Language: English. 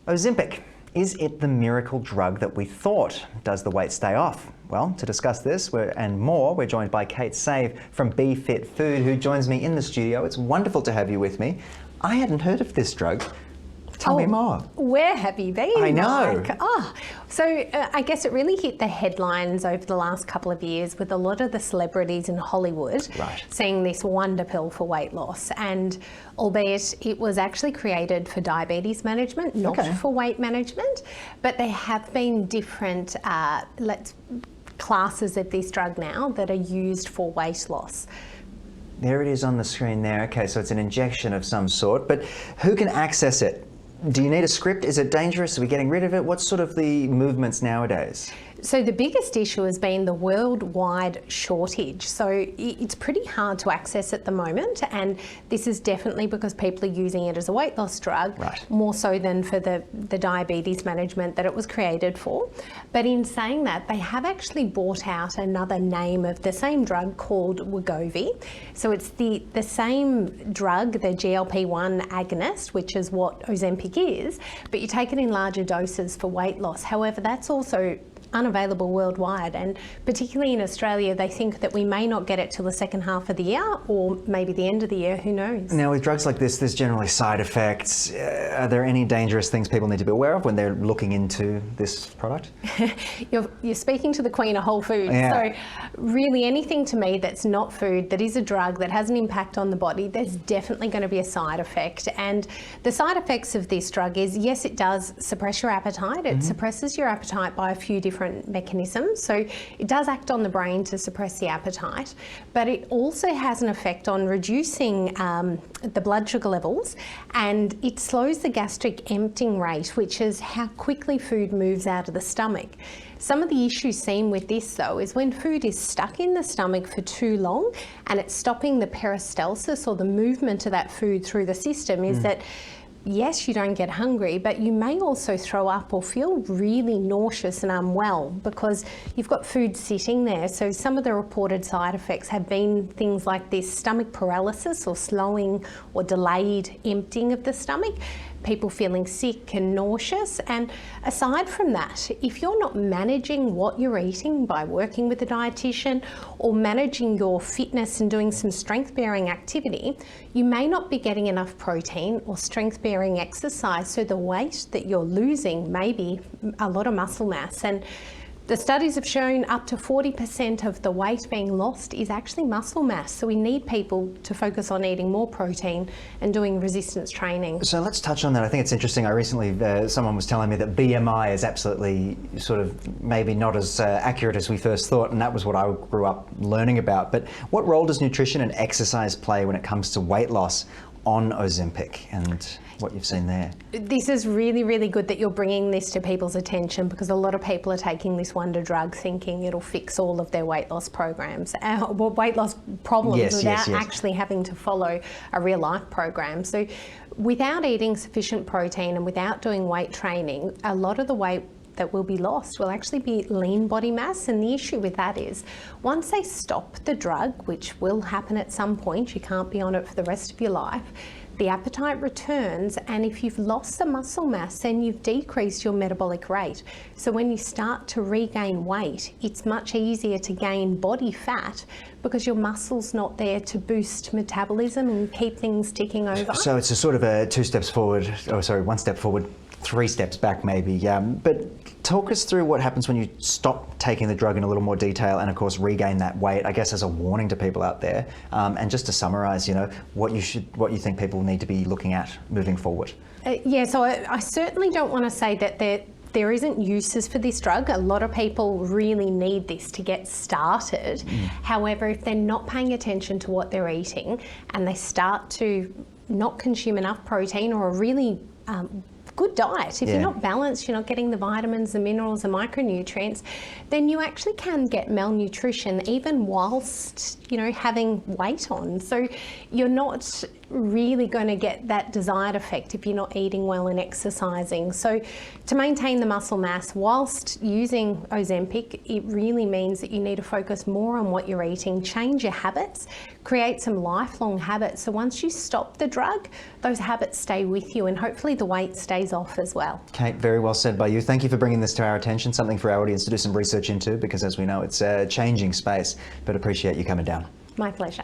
Ozempic. Is it the miracle drug that we thought? Does the weight stay off? Well, to discuss this and more, we're joined by Kate Save from Be Fit Food, who joins me in the studio. It's wonderful to have you with me. I hadn't heard of this drug. Tell me more. Where have you been, I know. Mike? I guess it really hit the headlines over the last couple of years with a lot of the celebrities in Hollywood seeing this wonder pill for weight loss. And albeit it was actually created for diabetes management, not for weight management, but there have been different classes of this drug now that are used for weight loss. There it is on the screen there. Okay, so it's an injection of some sort, but who can access it? Do you need a script? Is it dangerous? Are we getting rid of it? What's sort of the movements nowadays? So the biggest issue has been the worldwide shortage. So it's pretty hard to access at the moment, and this is definitely because people are using it as a weight loss drug, more so than for the diabetes management that it was created for. But in saying that, they have actually brought out another name of the same drug called Wegovy. So it's the same drug, the GLP-1 agonist, which is what Ozempic is, but you take it in larger doses for weight loss. However, that's also unavailable worldwide, and particularly in Australia they think that we may not get it till the second half of the year or maybe the end of the year, who knows. Now with drugs like this, there's generally side effects. Are there any dangerous things people need to be aware of when they're looking into this product? You're speaking to the queen of whole foods. So really anything to me that's not food, that is a drug, that has an impact on the body, there's definitely going to be a side effect. And the side effects of this drug is, yes, it does suppress your appetite. It suppresses your appetite by a few different mechanisms. So it does act on the brain to suppress the appetite, but it also has an effect on reducing the blood sugar levels, and it slows the gastric emptying rate, which is how quickly food moves out of the stomach. Some of the issues seen with this though is when food is stuck in the stomach for too long and it's stopping the peristalsis or the movement of that food through the system, is that yes, you don't get hungry, but you may also throw up or feel really nauseous and unwell because you've got food sitting there. So some of the reported side effects have been things like this: stomach paralysis or slowing or delayed emptying of the stomach, people feeling sick and nauseous. And aside from that, if you're not managing what you're eating by working with a dietitian or managing your fitness and doing some strength-bearing activity, you may not be getting enough protein or strength-bearing exercise, so the weight that you're losing may be a lot of muscle mass. And the studies have shown up to 40% of the weight being lost is actually muscle mass. So we need people to focus on eating more protein and doing resistance training. So let's touch on that. I think it's interesting. I recently, someone was telling me that BMI is absolutely sort of maybe not as accurate as we first thought, and that was what I grew up learning about. But what role does nutrition and exercise play when it comes to weight loss on Ozempic and what you've seen there? This is really, really good that you're bringing this to people's attention, because a lot of people are taking this wonder drug thinking it'll fix all of their weight loss programs, weight loss problems, without actually having to follow a real life program. So without eating sufficient protein and without doing weight training, a lot of the weight that will be lost will actually be lean body mass. And the issue with that is once they stop the drug, which will happen at some point, you can't be on it for the rest of your life, the appetite returns, and if you've lost the muscle mass, then you've decreased your metabolic rate. So when you start to regain weight, it's much easier to gain body fat because your muscle's not there to boost metabolism and keep things ticking over. So it's a sort of a one step forward, 3 steps back maybe. But talk us through what happens when you stop taking the drug in a little more detail and of course regain that weight, I guess as a warning to people out there. And just to summarise, what you think people need to be looking at moving forward. So I certainly don't want to say that there isn't uses for this drug. A lot of people really need this to get started. However, if they're not paying attention to what they're eating and they start to not consume enough protein or a really good diet, if you're not balanced, you're not getting the vitamins, the minerals, the micronutrients, then you actually can get malnutrition even whilst having weight on. So you're not really going to get that desired effect if you're not eating well and exercising. So to maintain the muscle mass whilst using Ozempic, it really means that you need to focus more on what you're eating, change your habits, create some lifelong habits. So once you stop the drug, those habits stay with you and hopefully the weight stays off as well. Kate, very well said by you. Thank you for bringing this to our attention, something for our audience to do some research into, because as we know, it's a changing space, but appreciate you coming down. My pleasure.